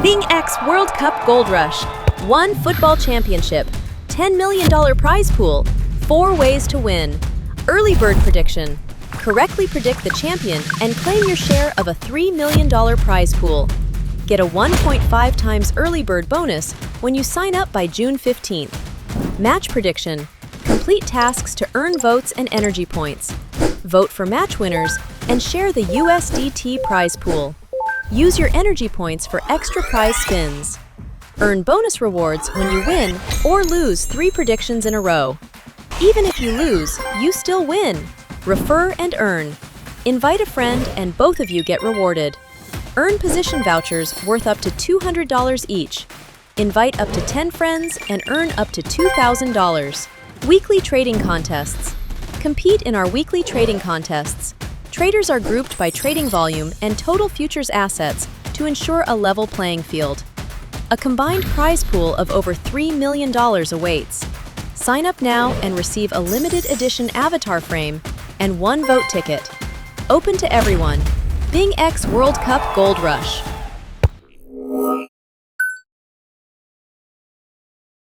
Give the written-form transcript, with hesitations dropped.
BingX World Cup Gold Rush. 1 football championship. $10 million prize pool. 4 ways to win. Early bird prediction. Correctly predict the champion and claim your share of a $3 million prize pool. Get a 1.5 times early bird bonus when you sign up by June 15th. Match prediction. Complete tasks to earn votes and energy points. Vote for match winners and share the USDT prize pool. Use your energy points for extra prize spins. Earn bonus rewards when you win or lose 3 predictions in a row. Even if you lose, you still win. Refer and earn. Invite a friend and both of you get rewarded. Earn position vouchers worth up to $200 each. Invite up to 10 friends and earn up to $2,000. Weekly trading contests. Compete in our weekly trading contests. Traders are grouped by trading volume and total futures assets to ensure a level playing field. A combined prize pool of over $3 million awaits. Sign up now and receive a limited edition avatar frame and 1 vote ticket. Open to everyone. BingX World Cup Gold Rush.